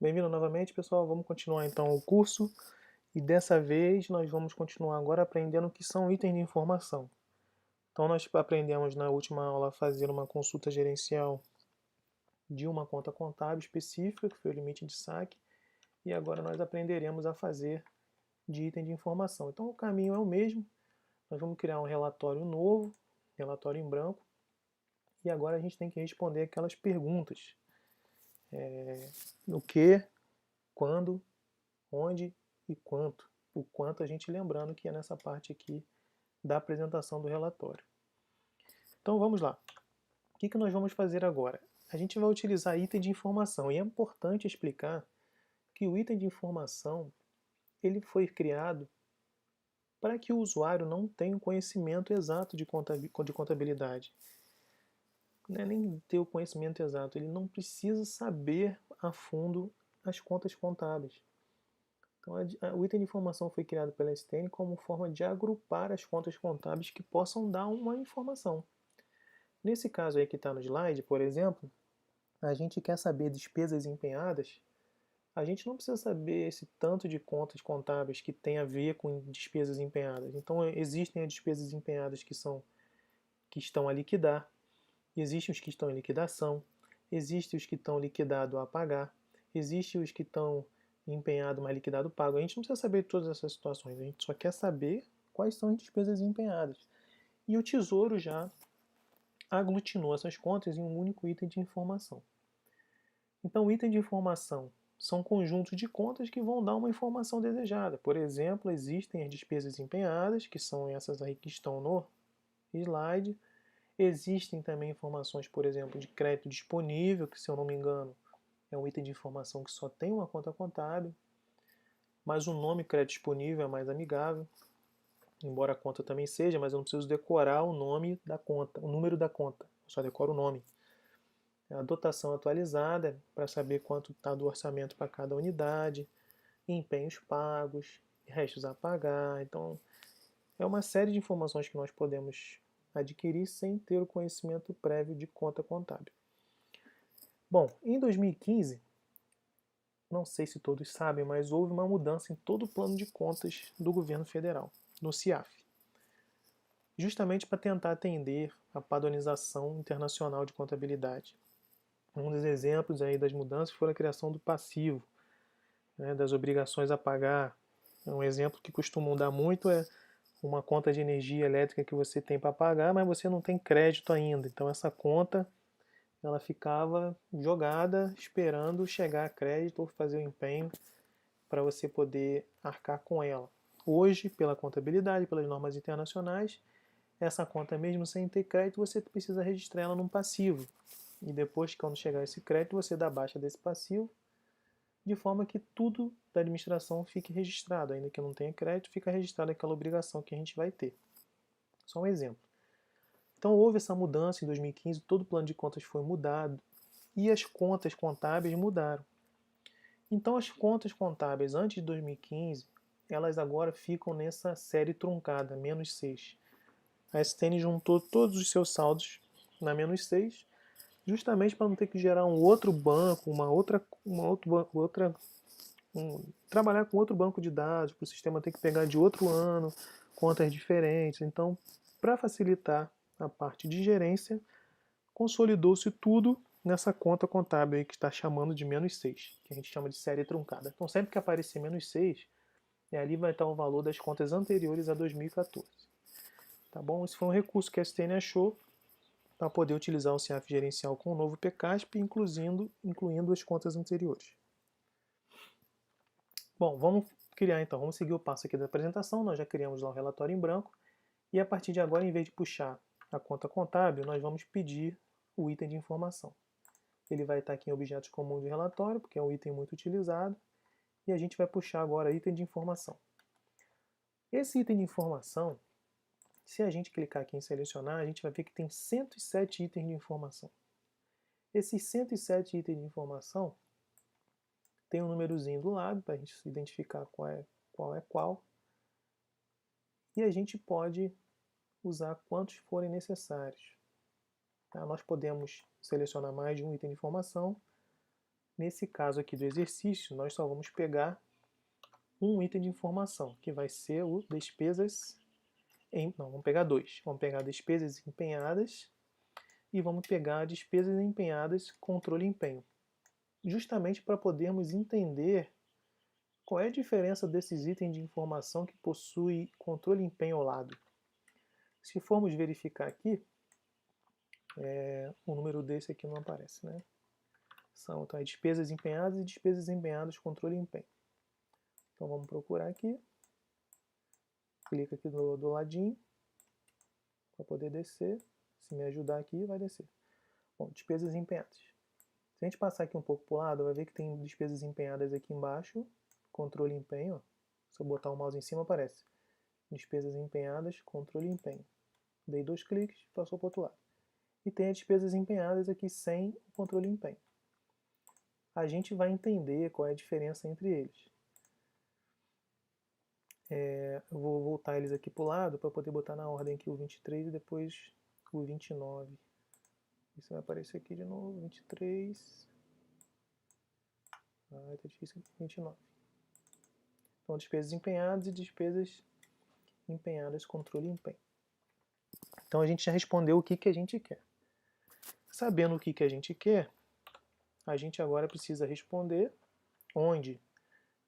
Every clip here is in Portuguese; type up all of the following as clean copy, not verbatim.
Bem-vindo novamente, pessoal. Vamos continuar então o curso e dessa vez nós vamos continuar agora aprendendo o que são itens de informação. Então nós aprendemos na última aula a fazer uma consulta gerencial de uma conta contábil específica, que foi o limite de saque, e agora nós aprenderemos a fazer de item de informação. Então o caminho é o mesmo. Nós vamos criar um relatório novo, relatório em branco, e agora a gente tem que responder aquelas perguntas. O que, quando, onde e quanto. O quanto a gente lembrando que é nessa parte aqui da apresentação do relatório. Então vamos lá. O que nós vamos fazer agora? A gente vai utilizar item de informação e é importante explicar que o item de informação ele foi criado para que o usuário não tenha o conhecimento exato de contabilidade. Não é nem ter o conhecimento exato, ele não precisa saber a fundo as contas contábeis. Então, o item de informação foi criado pela STN como forma de agrupar as contas contábeis que possam dar uma informação. Nesse caso aí que está no slide, por exemplo, a gente quer saber despesas empenhadas, a gente não precisa saber esse tanto de contas contábeis que tem a ver com despesas empenhadas. Então, existem as despesas empenhadas que estão a liquidar, existem os que estão em liquidação, existem os que estão liquidado a pagar, existem os que estão empenhado, mas liquidado pago. A gente não precisa saber todas essas situações, a gente só quer saber quais são as despesas empenhadas. E o Tesouro já aglutinou essas contas em um único item de informação. Então, o item de informação são conjuntos de contas que vão dar uma informação desejada. Por exemplo, existem as despesas empenhadas, que são essas aí que estão no slide. Existem também informações, por exemplo, de crédito disponível, que, se eu não me engano, é um item de informação que só tem uma conta contábil, mas o nome crédito disponível é mais amigável, embora a conta também seja, mas eu não preciso decorar o nome da conta, o número da conta, eu só decoro o nome. A dotação atualizada, para saber quanto está do orçamento para cada unidade, empenhos pagos, restos a pagar. Então, é uma série de informações que nós podemos adquirir sem ter o conhecimento prévio de conta contábil. Bom, em 2015, não sei se todos sabem, mas houve uma mudança em todo o plano de contas do governo federal, no CIAF, justamente para tentar atender a padronização internacional de contabilidade. Um dos exemplos aí das mudanças foi a criação do passivo, né, das obrigações a pagar. Um exemplo que costumam dar muito é uma conta de energia elétrica que você tem para pagar, mas você não tem crédito ainda. Então essa conta ela ficava jogada esperando chegar a crédito ou fazer o empenho para você poder arcar com ela. Hoje, pela contabilidade, pelas normas internacionais, essa conta mesmo sem ter crédito, você precisa registrar ela num passivo. E depois, quando chegar esse crédito, você dá baixa desse passivo, de forma que tudo da administração fique registrado. Ainda que não tenha crédito, fica registrada aquela obrigação que a gente vai ter. Só um exemplo. Então houve essa mudança em 2015, todo o plano de contas foi mudado e as contas contábeis mudaram. Então as contas contábeis antes de 2015, elas agora ficam nessa série truncada, menos 6. A STN juntou todos os seus saldos na menos 6, justamente para não ter que gerar um outro banco, trabalhar com outro banco de dados, para o sistema ter que pegar de outro ano, contas diferentes. Então, para facilitar a parte de gerência, consolidou-se tudo nessa conta contábil aí que está chamando de menos 6, que a gente chama de série truncada. Então, sempre que aparecer menos 6, ali vai estar o valor das contas anteriores a 2014. Tá bom? Esse foi um recurso que a STN achou para poder utilizar o CIAF gerencial com o novo PCASP, incluindo as contas anteriores. Bom, vamos criar então, vamos seguir o passo aqui da apresentação. Nós já criamos lá o relatório em branco e a partir de agora, em vez de puxar a conta contábil, nós vamos pedir o item de informação. Ele vai estar aqui em objetos comuns de relatório, porque é um item muito utilizado, e a gente vai puxar agora item de informação. Esse item de informação, se a gente clicar aqui em selecionar, a gente vai ver que tem 107 itens de informação. Esses 107 itens de informação tem um númerozinho do lado para a gente identificar qual é qual. E a gente pode usar quantos forem necessários. Tá? Nós podemos selecionar mais de um item de informação, Nesse caso aqui do exercício, nós só vamos pegar um item de informação, que vai ser o despesas não, vamos pegar dois. Vamos pegar despesas empenhadas e vamos pegar despesas empenhadas controle empenho. Justamente para podermos entender qual é a diferença desses itens de informação que possuem controle empenho ao lado. Se formos verificar aqui, o número desse aqui não aparece, né? São então, despesas empenhadas e despesas empenhadas controle empenho. Então vamos procurar aqui. Clica aqui do ladinho para poder descer. Se me ajudar aqui, vai descer. Bom, despesas empenhadas. Se a gente passar aqui um pouco para o lado, vai ver que tem despesas empenhadas aqui embaixo. Controle empenho. Ó. Se eu botar o mouse em cima, aparece. Despesas empenhadas, controle empenho. Dei 2 cliques, passou para o outro lado. E tem as despesas empenhadas aqui sem o controle empenho. A gente vai entender qual é a diferença entre eles. Eu vou voltar eles aqui para o lado para poder botar na ordem aqui o 23 e depois o 29. Isso vai aparecer aqui de novo, 23. Ah, tá difícil, 29. Então, despesas empenhadas e despesas empenhadas, controle empenho. Então, a gente já respondeu o que a gente quer. Sabendo o que a gente quer, a gente agora precisa responder onde.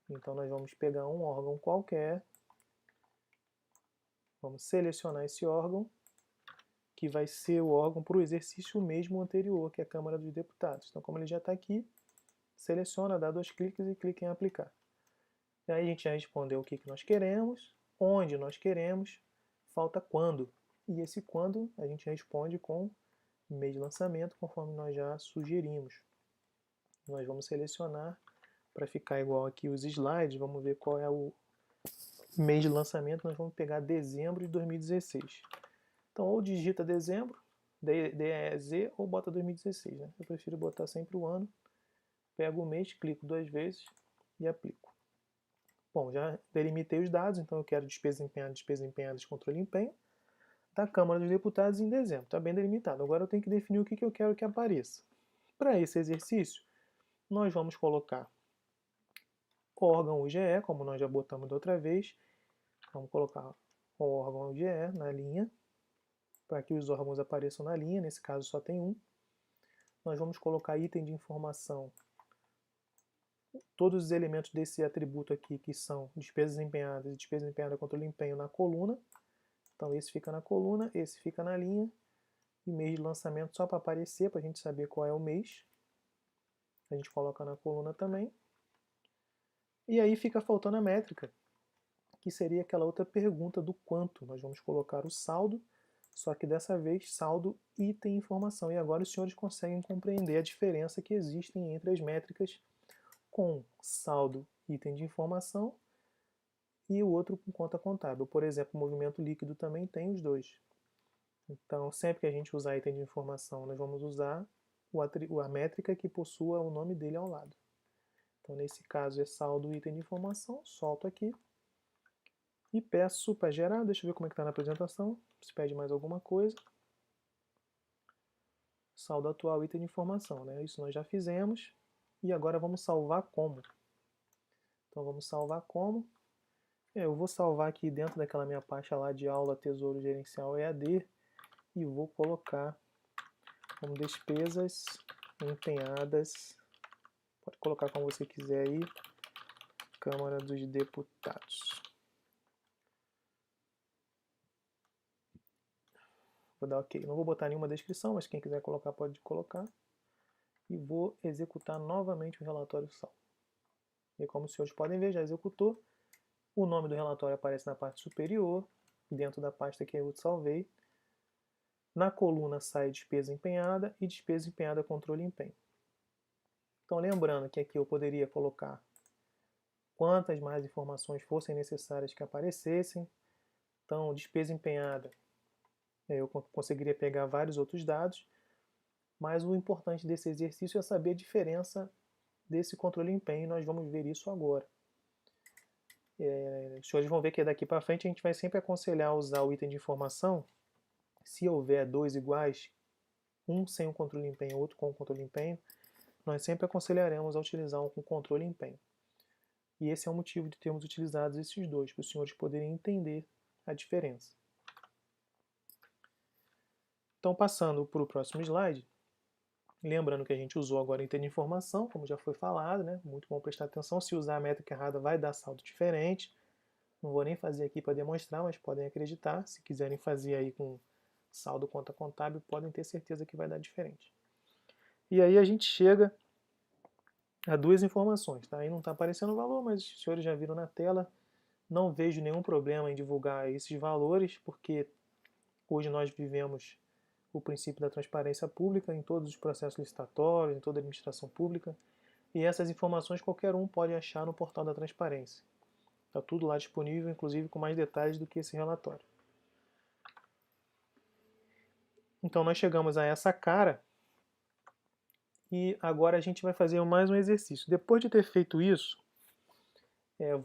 Então, nós vamos pegar um órgão qualquer, vamos selecionar esse órgão, que vai ser o órgão para o exercício mesmo anterior, que é a Câmara dos Deputados. Então, como ele já está aqui, seleciona, dá 2 cliques e clica em aplicar. E aí a gente já respondeu o que nós queremos, onde nós queremos, falta quando. E esse quando a gente responde com mês de lançamento, conforme nós já sugerimos. Nós vamos selecionar, para ficar igual aqui os slides, vamos ver qual é o mês de lançamento, nós vamos pegar dezembro de 2016. Então, ou digita dezembro, DEZ, ou bota 2016. Né? Eu prefiro botar sempre o ano. Pego o mês, clico 2 vezes e aplico. Bom, já delimitei os dados, então eu quero despesas empenhadas, controle empenho, da Câmara dos Deputados em dezembro. Está bem delimitado. Agora eu tenho que definir o que eu quero que apareça. Para esse exercício, nós vamos colocar o órgão UGE, como nós já botamos da outra vez. Vamos colocar o órgão UGE na linha, para que os órgãos apareçam na linha, nesse caso só tem um. Nós vamos colocar item de informação, todos os elementos desse atributo aqui, que são despesas empenhadas e despesas empenhadas controle empenho na coluna. Então esse fica na coluna, esse fica na linha, e mês de lançamento só para aparecer, para a gente saber qual é o mês. A gente coloca na coluna também. E aí fica faltando a métrica, que seria aquela outra pergunta do quanto. Nós vamos colocar o saldo, só que dessa vez saldo item informação. E agora os senhores conseguem compreender a diferença que existe entre as métricas com saldo item de informação e o outro com conta contábil. Por exemplo, o movimento líquido também tem os dois. Então, sempre que a gente usar item de informação, nós vamos usar a métrica que possua o nome dele ao lado. Então, nesse caso, é saldo item de informação, solto aqui e peço para gerar. Deixa eu ver como é que está na apresentação, se pede mais alguma coisa. Saldo atual item de informação, né? Isso nós já fizemos. E agora vamos salvar como. Então, vamos salvar como. Eu vou salvar aqui dentro daquela minha pasta lá de aula Tesouro Gerencial EAD e vou colocar como despesas empenhadas, pode colocar como você quiser aí, Câmara dos Deputados. Vou dar OK. Não vou botar nenhuma descrição, mas quem quiser colocar pode colocar. E vou executar novamente o relatório salvo. E como os senhores podem ver, já executou. O nome do relatório aparece na parte superior, dentro da pasta que eu salvei. Na coluna sai despesa empenhada e despesa empenhada controle empenho. Então lembrando que aqui eu poderia colocar quantas mais informações fossem necessárias que aparecessem. Então, despesa empenhada, eu conseguiria pegar vários outros dados, mas o importante desse exercício é saber a diferença desse controle empenho, e nós vamos ver isso agora. Os senhores vão ver que daqui para frente a gente vai sempre aconselhar usar o item de informação se houver dois iguais, um sem o controle empenho, outro com o controle empenho. nós sempre aconselharemos a utilizar um com controle e empenho. E esse é o motivo de termos utilizado esses dois, para os senhores poderem entender a diferença. Então, passando para o próximo slide, lembrando que a gente usou agora item de informação, como já foi falado, né? Muito bom prestar atenção, se usar a métrica errada vai dar saldo diferente. Não vou nem fazer aqui para demonstrar, mas podem acreditar. Se quiserem fazer aí com saldo conta contábil, podem ter certeza que vai dar diferente. E aí a gente chega a duas informações, tá? Aí não está aparecendo o valor, mas os senhores já viram na tela. Não vejo nenhum problema em divulgar esses valores, porque hoje nós vivemos o princípio da transparência pública em todos os processos licitatórios, em toda a administração pública, e essas informações qualquer um pode achar no portal da transparência. Está tudo lá disponível, inclusive com mais detalhes do que esse relatório. Então nós chegamos a essa cara e agora a gente vai fazer mais um exercício. Depois de ter feito isso,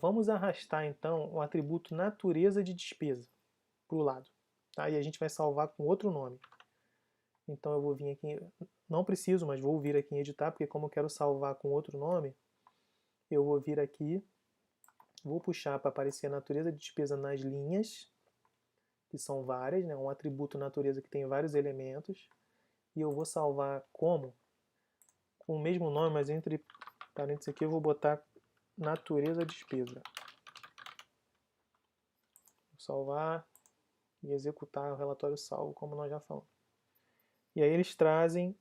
vamos arrastar então o atributo natureza de despesa para o lado. Tá? E a gente vai salvar com outro nome. Então eu vou vir aqui, não preciso, mas vou vir aqui em editar, porque como eu quero salvar com outro nome, eu vou vir aqui, vou puxar para aparecer a natureza de despesa nas linhas, que são várias, né? Um atributo natureza que tem vários elementos, e eu vou salvar como? Com o mesmo nome, mas entre parênteses aqui eu vou botar natureza despesa. Vou salvar e executar o relatório salvo, como nós já falamos. E aí eles trazem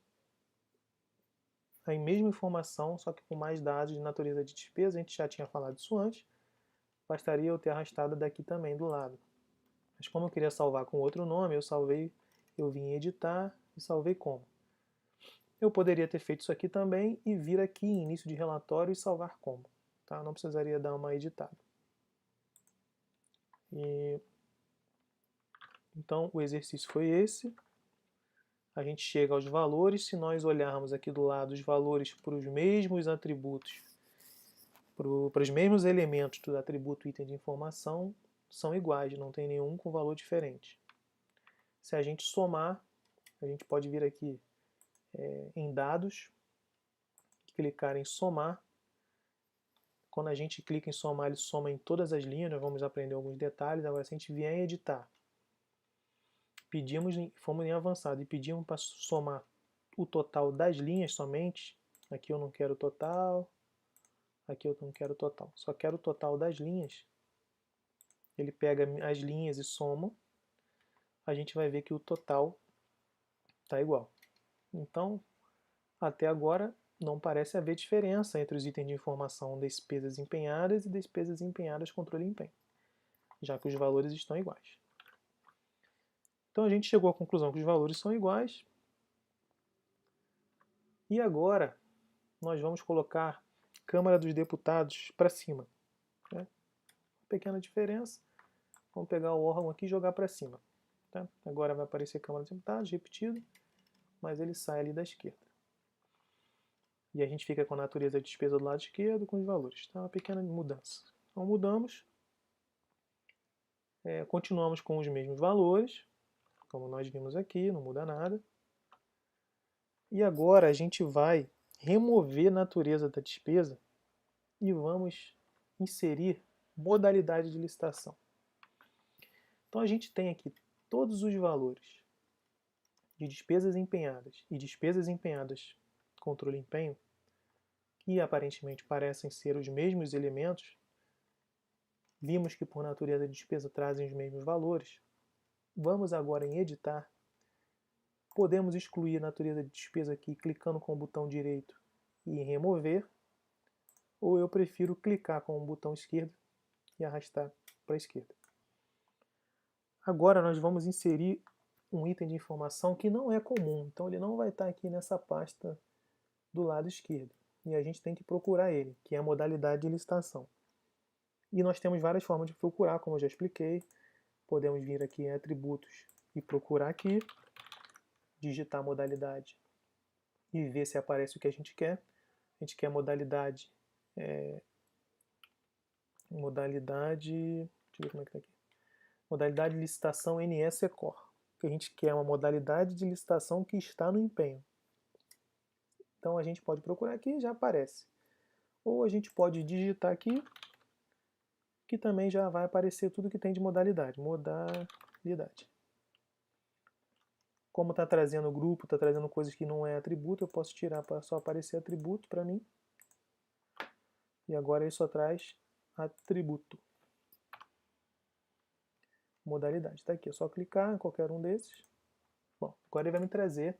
a mesma informação, só que com mais dados de natureza de despesa. A gente já tinha falado isso antes, bastaria eu ter arrastado daqui também do lado. Mas como eu queria salvar com outro nome, eu vim editar e salvei como. Eu poderia ter feito isso aqui também e vir aqui em início de relatório e salvar como. Tá? Não precisaria dar uma editada. Então o exercício foi esse. A gente chega aos valores. Se nós olharmos aqui do lado os valores para os mesmos atributos, para os mesmos elementos do atributo item de informação, são iguais, não tem nenhum com valor diferente. Se a gente somar, a gente pode vir aqui em dados, clicar em somar. Quando a gente clica em somar, ele soma em todas as linhas, nós vamos aprender alguns detalhes. Agora, se a gente vier em editar, fomos em avançado e pedimos para somar o total das linhas somente. Aqui eu não quero total, aqui eu não quero total, só quero o total das linhas. Ele pega as linhas e soma, a gente vai ver que o total está igual. Então, até agora, não parece haver diferença entre os itens de informação despesas empenhadas e despesas empenhadas controle e empenho, já que os valores estão iguais. Então a gente chegou à conclusão que os valores são iguais. E agora nós vamos colocar Câmara dos Deputados para cima. Né? Pequena diferença. Vamos pegar o órgão aqui e jogar para cima. Tá? Agora vai aparecer Câmara dos Deputados, repetido, mas ele sai ali da esquerda. E a gente fica com a natureza de despesa do lado esquerdo com os valores. Tá? Uma pequena mudança. Então mudamos. Continuamos com os mesmos valores, como nós vimos aqui, não muda nada. E agora a gente vai remover a natureza da despesa e vamos inserir modalidade de licitação. Então a gente tem aqui todos os valores de despesas empenhadas e despesas empenhadas controle e empenho, que aparentemente parecem ser os mesmos elementos. Vimos que por natureza de despesa trazem os mesmos valores. Vamos agora em editar. Podemos excluir a natureza de despesa aqui clicando com o botão direito e em remover, ou eu prefiro clicar com o botão esquerdo e arrastar para a esquerda. Agora nós vamos inserir um item de informação que não é comum, então ele não vai estar aqui nessa pasta do lado esquerdo. E a gente tem que procurar ele, que é a modalidade de licitação. E nós temos várias formas de procurar, como eu já expliquei. Podemos vir aqui em atributos e procurar aqui, digitar a modalidade e ver se aparece o que a gente quer. A gente quer a modalidade, deixa eu ver como é que tá aqui. Modalidade de licitação NE-SECOR. O que a gente quer é uma modalidade de licitação que está no empenho. Então a gente pode procurar aqui e já aparece. Ou a gente pode digitar aqui, que também já vai aparecer tudo que tem de modalidade. Modalidade. Como está trazendo grupo, está trazendo coisas que não é atributo, eu posso tirar para só aparecer atributo para mim. E agora ele só traz atributo. Modalidade. Está aqui, é só clicar em qualquer um desses. Bom, agora ele vai me trazer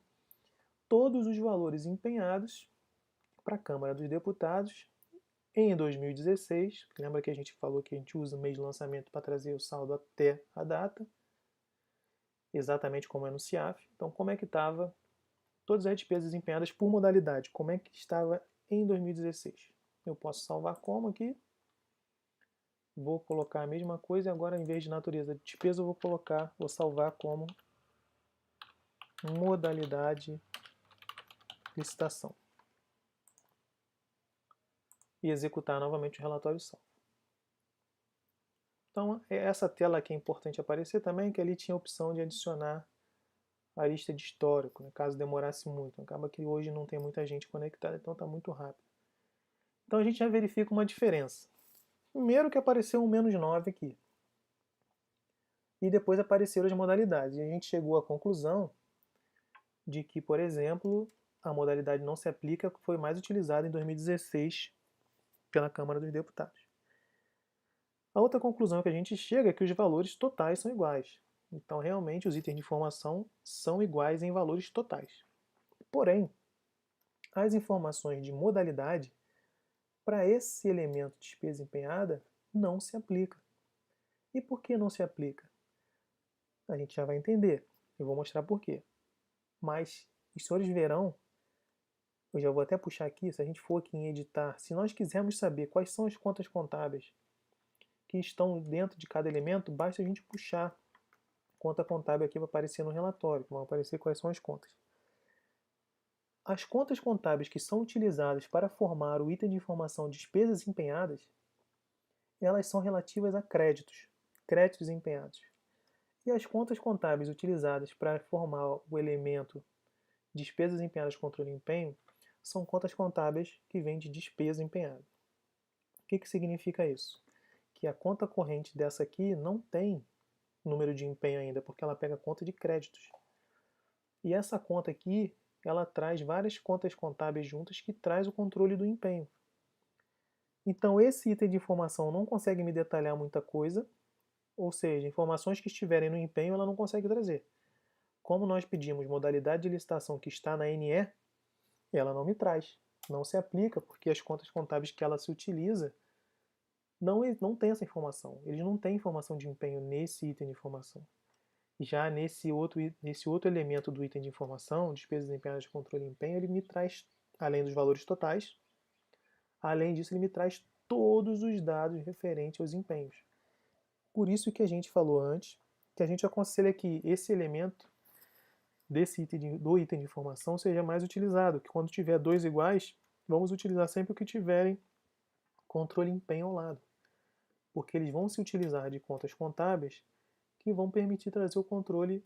todos os valores empenhados para a Câmara dos Deputados em 2016. Lembra que a gente falou que a gente usa o mês de lançamento para trazer o saldo até a data, exatamente como é no CIAF. Então, como é que estava todas as despesas empenhadas por modalidade? Como é que estava em 2016? Eu posso salvar como aqui. Vou colocar a mesma coisa e agora, em vez de natureza de despesa, eu vou salvar como modalidade licitação. E executar novamente o relatório salvo. Então, essa tela aqui é importante aparecer também, que ali tinha a opção de adicionar a lista de histórico, né, caso demorasse muito. Acaba que hoje não tem muita gente conectada, então está muito rápido. Então a gente já verifica uma diferença. Primeiro que apareceu um -9 aqui. E depois apareceram as modalidades. E a gente chegou à conclusão de que, por exemplo, a modalidade não se aplica foi mais utilizada em 2016 pela Câmara dos Deputados. A outra conclusão que a gente chega é que os valores totais são iguais. Então, realmente, os itens de informação são iguais em valores totais. Porém, as informações de modalidade, para esse elemento de despesa empenhada, não se aplica. E por que não se aplica? A gente já vai entender. Eu vou mostrar por quê. Mas os senhores verão, eu já vou até puxar aqui, se a gente for aqui em editar, se nós quisermos saber quais são as contas contábeis que estão dentro de cada elemento, basta a gente puxar conta contábil aqui para aparecer no relatório, vão aparecer quais são as contas. As contas contábeis que são utilizadas para formar o item de informação despesas empenhadas, elas são relativas a créditos empenhados. E as contas contábeis utilizadas para formar o elemento despesas empenhadas controle empenho são contas contábeis que vêm de despesa empenhada. O que significa isso? Que a conta corrente dessa aqui não tem número de empenho ainda, porque ela pega conta de créditos. E essa conta aqui, ela traz várias contas contábeis juntas que traz o controle do empenho. Então esse item de informação não consegue me detalhar muita coisa, ou seja, informações que estiverem no empenho ela não consegue trazer. Como nós pedimos modalidade de licitação que está na NE, ela não me traz, não se aplica, porque as contas contábeis que ela se utiliza não tem essa informação. Eles não têm informação de empenho nesse item de informação. Já nesse outro elemento do item de informação, despesas empenhadas de controle de empenho, ele me traz, além dos valores totais, além disso, ele me traz todos os dados referentes aos empenhos. Por isso que a gente falou antes, que a gente aconselha que esse elemento do item de informação seja mais utilizado, que quando tiver dois iguais, vamos utilizar sempre o que tiverem controle empenho ao lado, porque eles vão se utilizar de contas contábeis que vão permitir trazer o controle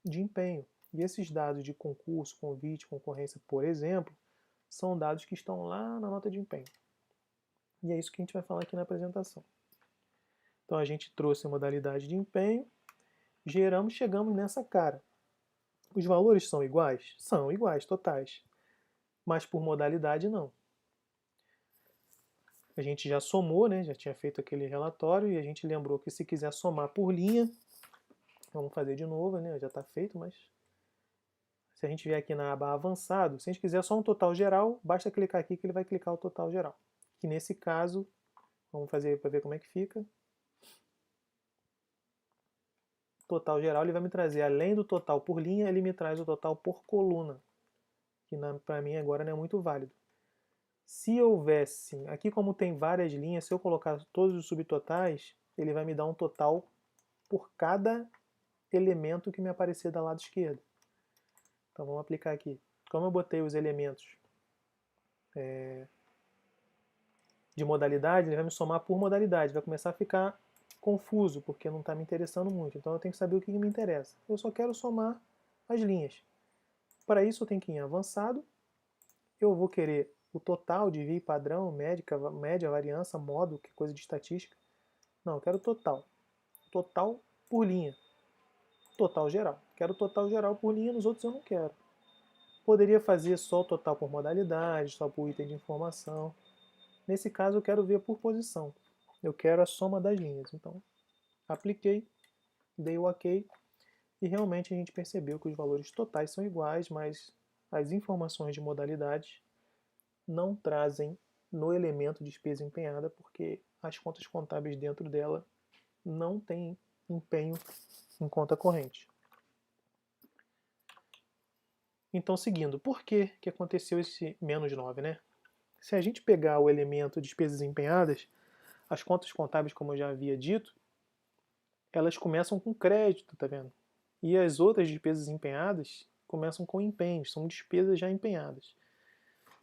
de empenho. E esses dados de concurso, convite, concorrência, por exemplo, são dados que estão lá na nota de empenho. E é isso que a gente vai falar aqui na apresentação. Então a gente trouxe a modalidade de empenho, chegamos nessa cara. Os valores são iguais? São iguais, totais. Mas por modalidade não. A gente já somou, né? Já tinha feito aquele relatório e a gente lembrou que se quiser somar por linha, vamos fazer de novo, né? Já está feito, mas se a gente vier aqui na aba avançado, se a gente quiser só um total geral, basta clicar aqui que ele vai clicar o total geral. Que nesse caso, vamos fazer para ver como é que fica. Total geral ele vai me trazer, além do total por linha, ele me traz o total por coluna, que para mim agora não é muito válido. Se houvesse, aqui como tem várias linhas, se eu colocar todos os subtotais, ele vai me dar um total por cada elemento que me aparecer do lado esquerdo. Então vamos aplicar aqui. Como eu botei os elementos de modalidade, ele vai me somar por modalidade. Vai começar a ficar confuso, porque não está me interessando muito. Então eu tenho que saber o que me interessa. Eu só quero somar as linhas. Para isso eu tenho que ir em avançado eu vou querer o total de VI padrão, média, variância, modo, que é coisa de estatística. Não, eu quero o total. Total por linha. Total geral. Quero o total geral por linha, nos outros eu não quero. Poderia fazer só o total por modalidade, só por item de informação. Nesse caso eu quero ver por posição. Eu quero a soma das linhas. Então, apliquei, dei o OK, e realmente a gente percebeu que os valores totais são iguais, mas as informações de modalidade não trazem no elemento despesa empenhada, porque as contas contábeis dentro dela não têm empenho em conta corrente. Então, seguindo, por que aconteceu esse menos 9, né? Se a gente pegar o elemento despesas empenhadas, as contas contábeis, como eu já havia dito, elas começam com crédito, tá vendo? E as outras despesas empenhadas começam com empenhos, são despesas já empenhadas.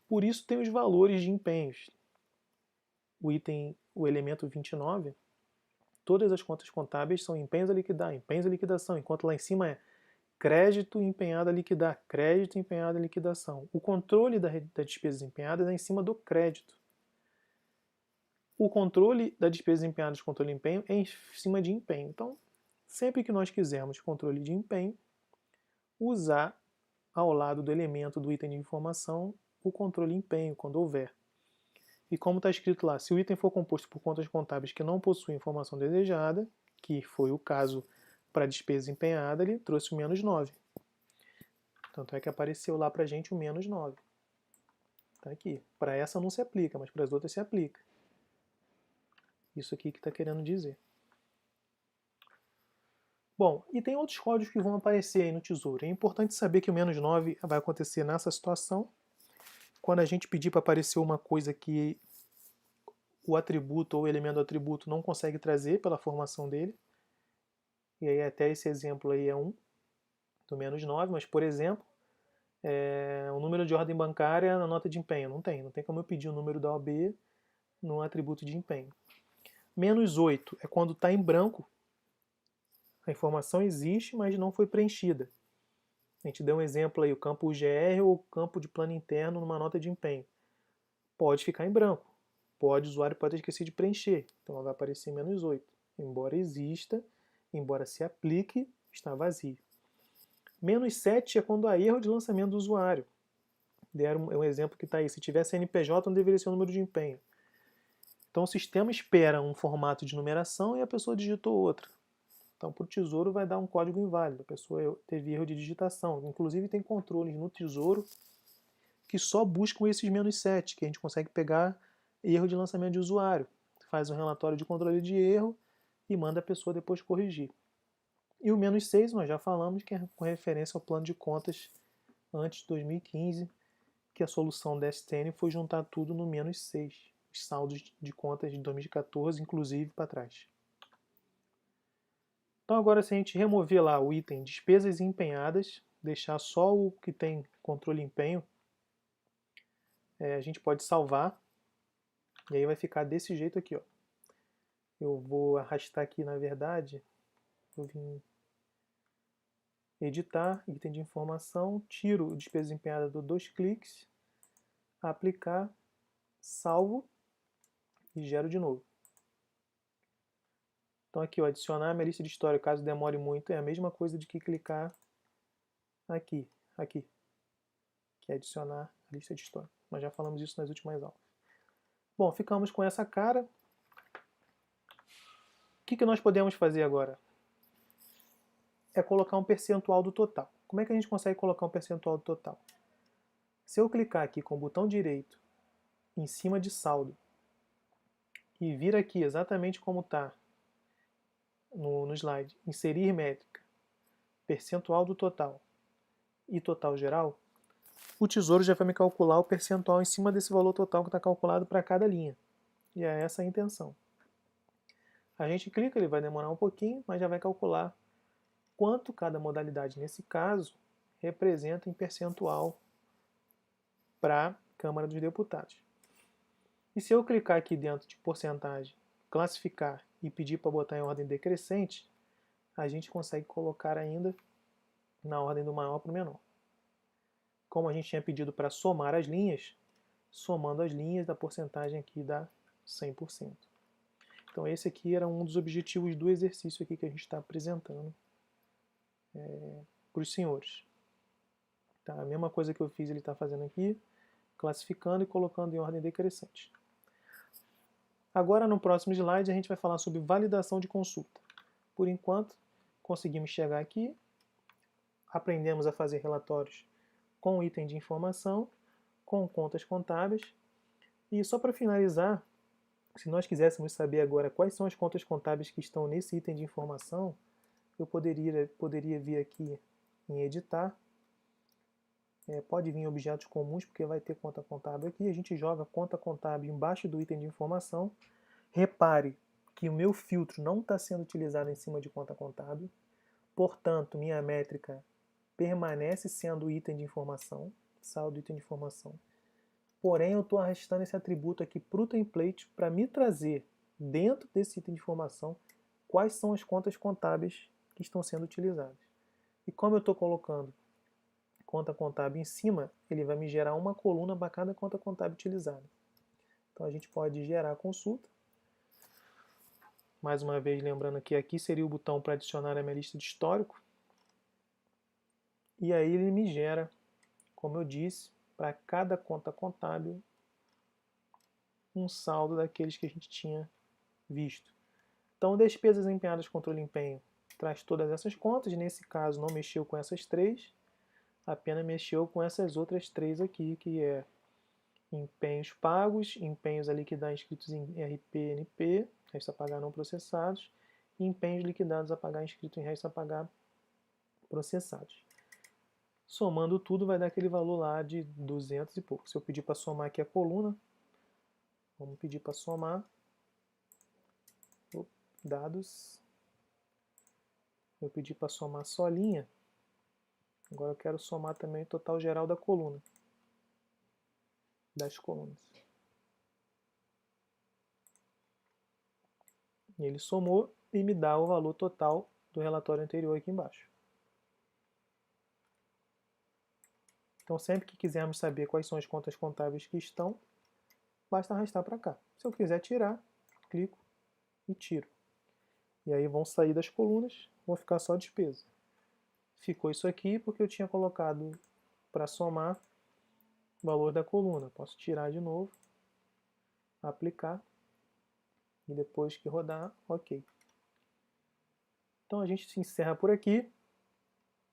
Por isso tem os valores de empenhos. O elemento 29, todas as contas contábeis são empenhos a liquidar, empenhos a liquidação, enquanto lá em cima é crédito empenhado a liquidar, crédito empenhado a liquidação. O controle das despesas empenhadas é em cima do crédito. O controle das despesas empenhadas, controle de empenho, é em cima de empenho. Então, sempre que nós quisermos controle de empenho, usar ao lado do elemento do item de informação o controle de empenho, quando houver. E como está escrito lá, se o item for composto por contas contábeis que não possuem informação desejada, que foi o caso para a despesa empenhada, ele trouxe o menos 9. Tanto é que apareceu lá para a gente o menos 9. Está aqui. Para essa não se aplica, mas para as outras se aplica. Isso aqui que está querendo dizer. Bom, e tem outros códigos que vão aparecer aí no Tesouro. É importante saber que o menos 9 vai acontecer nessa situação, quando a gente pedir para aparecer uma coisa que o atributo ou o elemento do atributo não consegue trazer pela formação dele. E aí até esse exemplo aí é um do menos 9, mas por exemplo, o número de ordem bancária na nota de empenho. Não tem como eu pedir o número da OB no atributo de empenho. Menos 8 é quando está em branco. A informação existe, mas não foi preenchida. A gente deu um exemplo aí, o campo UGR ou o campo de plano interno numa nota de empenho. Pode ficar em branco. O usuário pode esquecer de preencher. Então vai aparecer menos 8. Embora exista, embora se aplique, está vazio. Menos 7 é quando há erro de lançamento do usuário. Deram um exemplo que está aí. Se tiver CNPJ, não deveria ser o número de empenho. Então o sistema espera um formato de numeração e a pessoa digitou outra. Então, para o Tesouro vai dar um código inválido. A pessoa teve erro de digitação. Inclusive, tem controles no Tesouro que só buscam esses menos 7, que a gente consegue pegar erro de lançamento de usuário. Faz um relatório de controle de erro e manda a pessoa depois corrigir. E o menos 6, nós já falamos, que é com referência ao plano de contas antes de 2015, que a solução da STN foi juntar tudo no menos 6. Os saldos de contas de 2014, inclusive, para trás. Então agora se a gente remover lá o item despesas empenhadas, deixar só o que tem controle empenho, a gente pode salvar, e aí vai ficar desse jeito aqui, ó. Eu vou arrastar aqui, na verdade, vou vir editar, item de informação, tiro o despesas empenhadas, dou 2 cliques, aplicar, salvo e gero de novo. Então aqui, ó, adicionar a minha lista de história, caso demore muito, é a mesma coisa de que clicar aqui, que é adicionar a lista de história. Nós já falamos isso nas últimas aulas. Bom, ficamos com essa cara. O que nós podemos fazer agora? É colocar um percentual do total. Como é que a gente consegue colocar um percentual do total? Se eu clicar aqui com o botão direito em cima de saldo e vir aqui exatamente como está no slide, inserir métrica, percentual do total e total geral, o Tesouro já vai me calcular o percentual em cima desse valor total que está calculado para cada linha. E é essa a intenção. A gente clica, ele vai demorar um pouquinho, mas já vai calcular quanto cada modalidade, nesse caso, representa em percentual para a Câmara dos Deputados. E se eu clicar aqui dentro de porcentagem, classificar e pedir para botar em ordem decrescente, a gente consegue colocar ainda na ordem do maior para o menor. como a gente tinha pedido para somar as linhas, somando as linhas, a porcentagem aqui dá 100%. Então esse aqui era um dos objetivos do exercício aqui que a gente está apresentando para os senhores. Tá? A mesma coisa que eu fiz ele está fazendo aqui, classificando e colocando em ordem decrescente. Agora no próximo slide a gente vai falar sobre validação de consulta. Por enquanto, conseguimos chegar aqui, aprendemos a fazer relatórios com item de informação, com contas contábeis. E só para finalizar, se nós quiséssemos saber agora quais são as contas contábeis que estão nesse item de informação, eu poderia vir aqui em editar. Pode vir em objetos comuns, porque vai ter conta contábil aqui. A gente joga conta contábil embaixo do item de informação. Repare que o meu filtro não está sendo utilizado em cima de conta contábil. Portanto, minha métrica permanece sendo item de informação, saldo item de informação. Porém, eu estou arrastando esse atributo aqui para o template para me trazer, dentro desse item de informação, quais são as contas contábeis que estão sendo utilizadas. E como eu estou colocando conta contábil em cima, ele vai me gerar uma coluna para cada conta contábil utilizada. Então a gente pode gerar a consulta. Mais uma vez, lembrando que aqui seria o botão para adicionar a minha lista de histórico. E aí ele me gera, como eu disse, para cada conta contábil, um saldo daqueles que a gente tinha visto. Então, despesas empenhadas controle empenho traz todas essas contas. Nesse caso, não mexeu com essas três, apenas mexeu com essas outras três aqui, que é empenhos pagos, empenhos a liquidar inscritos em RPNP, restos a pagar não processados, e empenhos liquidados a pagar inscritos em restos a pagar processados. Somando tudo vai dar aquele valor lá de 200 e pouco. Se eu pedir para somar aqui a coluna, vamos pedir para somar dados. Eu pedi para somar só linha. Agora eu quero somar também o total geral da coluna, das colunas. E ele somou e me dá o valor total do relatório anterior aqui embaixo. Então sempre que quisermos saber quais são as contas contábeis que estão, basta arrastar para cá. Se eu quiser tirar, clico e tiro. E aí vão sair das colunas, vão ficar só despesa. Ficou isso aqui porque eu tinha colocado para somar o valor da coluna. Posso tirar de novo, aplicar, e depois que rodar, ok. Então a gente se encerra por aqui.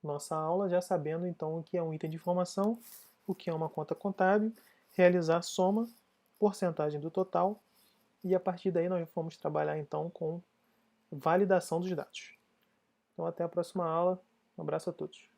Nossa aula já sabendo então o que é um item de informação, o que é uma conta contábil, realizar soma, porcentagem do total, e a partir daí nós vamos trabalhar então com validação dos dados. Então até a próxima aula, um abraço a todos.